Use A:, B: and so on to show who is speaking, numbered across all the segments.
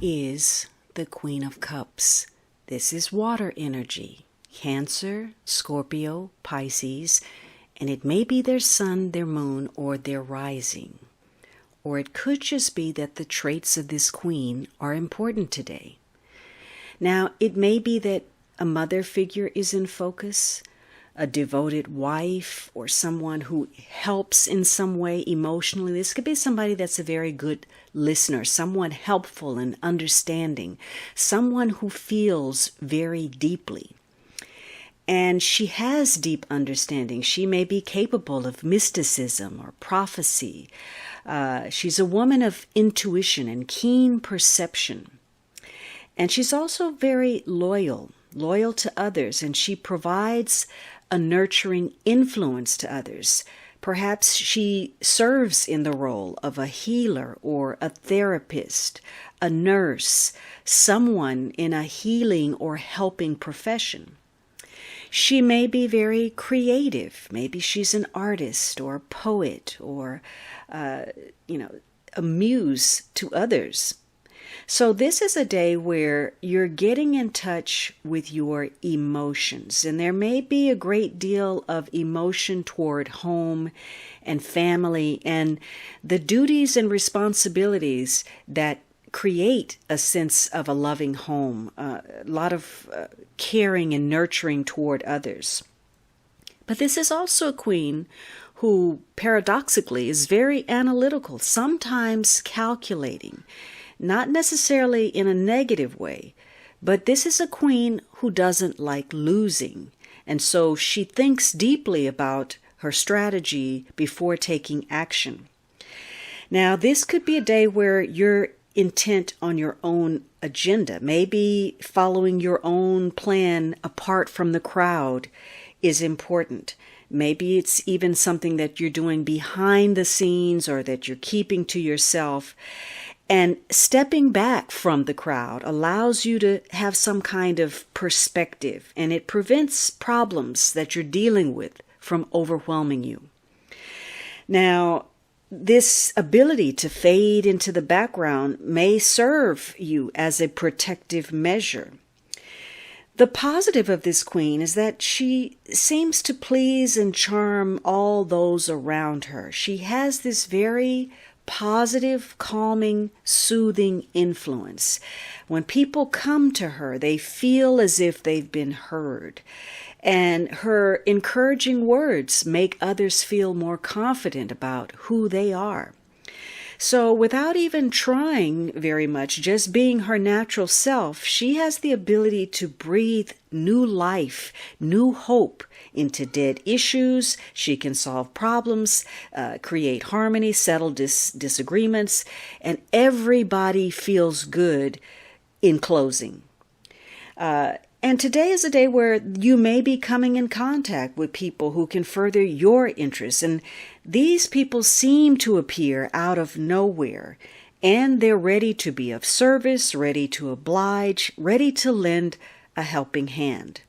A: is the Queen of Cups. This is water energy. Cancer, Scorpio, Pisces, and it may be their sun, their moon, or their rising. Or it could just be that the traits of this queen are important today. Now, it may be that a mother figure is in focus, a devoted wife, or someone who helps in some way emotionally. This could be somebody that's a very good listener, someone helpful and understanding, someone who feels very deeply. And she has deep understanding. She may be capable of mysticism or prophecy. She's a woman of intuition and keen perception. And she's also very loyal to others, and she provides a nurturing influence to others. Perhaps she serves in the role of a healer or a therapist, a nurse, someone in a healing or helping profession. She may be very creative. Maybe she's an artist or a poet or, a muse to others. So this is a day where you're getting in touch with your emotions, and there may be a great deal of emotion toward home and family and the duties and responsibilities that create a sense of a loving home, a lot of caring and nurturing toward others. But this is also a queen who paradoxically is very analytical, sometimes calculating. Not necessarily in a negative way, but this is a queen who doesn't like losing. And so she thinks deeply about her strategy before taking action. Now, this could be a day where you're intent on your own agenda. Maybe following your own plan apart from the crowd is important. Maybe it's even something that you're doing behind the scenes or that you're keeping to yourself. And stepping back from the crowd allows you to have some kind of perspective, and it prevents problems that you're dealing with from overwhelming you. Now, this ability to fade into the background may serve you as a protective measure. The positive of this queen is that she seems to please and charm all those around her. She has this very positive, calming, soothing influence. When people come to her, they feel as if they've been heard. And her encouraging words make others feel more confident about who they are. So without even trying very much, just being her natural self, she has the ability to breathe new life, new hope into dead issues. She can solve problems, create harmony, settle disagreements, and everybody feels good in closing. And today is a day where you may be coming in contact with people who can further your interests. And these people seem to appear out of nowhere. And they're ready to be of service, ready to oblige, ready to lend a helping hand.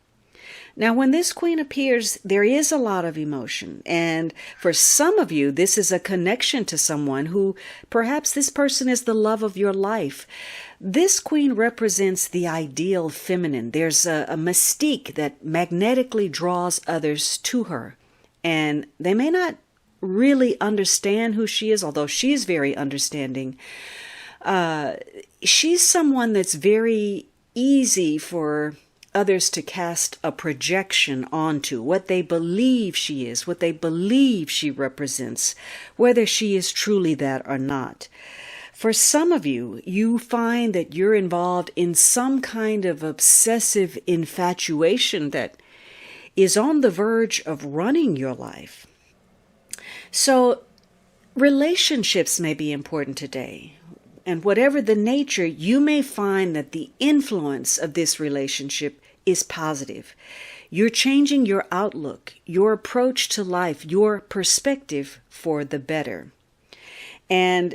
A: Now, when this queen appears, there is a lot of emotion. And for some of you, this is a connection to someone who perhaps this person is the love of your life. This queen represents the ideal feminine. There's a mystique that magnetically draws others to her. And they may not really understand who she is, although she is very understanding. She's someone that's very easy for others to cast a projection onto, what they believe she is, what they believe she represents, whether she is truly that or not. For some of you, you find that you're involved in some kind of obsessive infatuation that is on the verge of running your life. So relationships may be important today. And whatever the nature, you may find that the influence of this relationship is positive. You're changing your outlook, your approach to life, your perspective for the better. And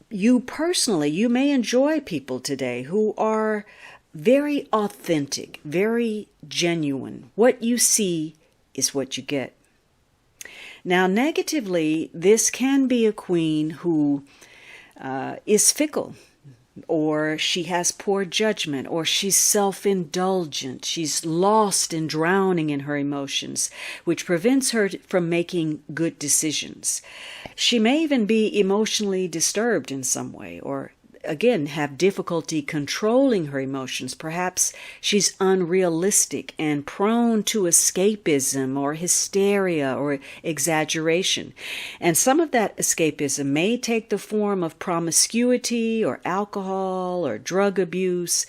A: you personally, you may enjoy people today who are very authentic, very genuine. What you see is what you get. Now, negatively, this can be a queen who is fickle. or she has poor judgment, or she's self-indulgent. She's lost and drowning in her emotions, which prevents her from making good decisions. She may even be emotionally disturbed in some way, or again, have difficulty controlling her emotions. Perhaps she's unrealistic and prone to escapism or hysteria or exaggeration. And some of that escapism may take the form of promiscuity or alcohol or drug abuse.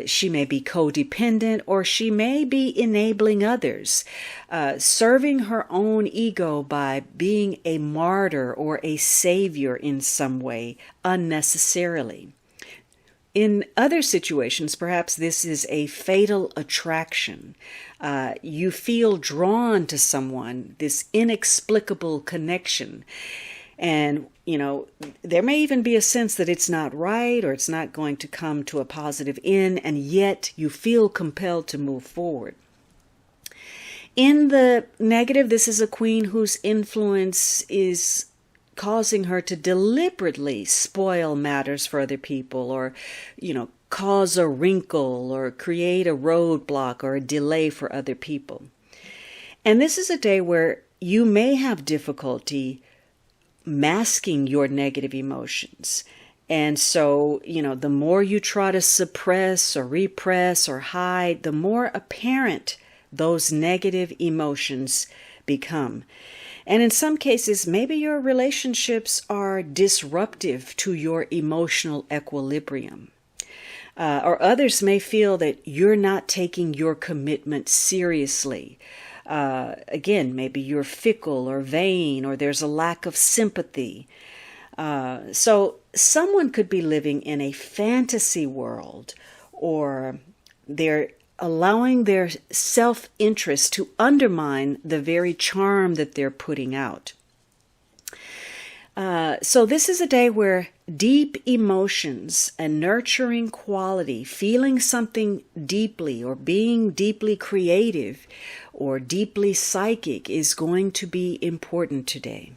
A: She may be codependent, or she may be enabling others, serving her own ego by being a martyr or a savior in some way, unnecessarily. In other situations, perhaps this is a fatal attraction. You feel drawn to someone, this inexplicable connection. And, there may even be a sense that it's not right, or it's not going to come to a positive end, and yet you feel compelled to move forward. In the negative, this is a queen whose influence is causing her to deliberately spoil matters for other people, or, cause a wrinkle or create a roadblock or a delay for other people. And this is a day where you may have difficulty masking your negative emotions. And so, the more you try to suppress or repress or hide, the more apparent those negative emotions become. And in some cases, maybe your relationships are disruptive to your emotional equilibrium. Or others may feel that you're not taking your commitment seriously. Again, maybe you're fickle or vain, or there's a lack of sympathy. So someone could be living in a fantasy world, or they're allowing their self-interest to undermine the very charm that they're putting out. So this is a day where deep emotions and nurturing quality, feeling something deeply, or being deeply creative or deeply psychic, is going to be important today.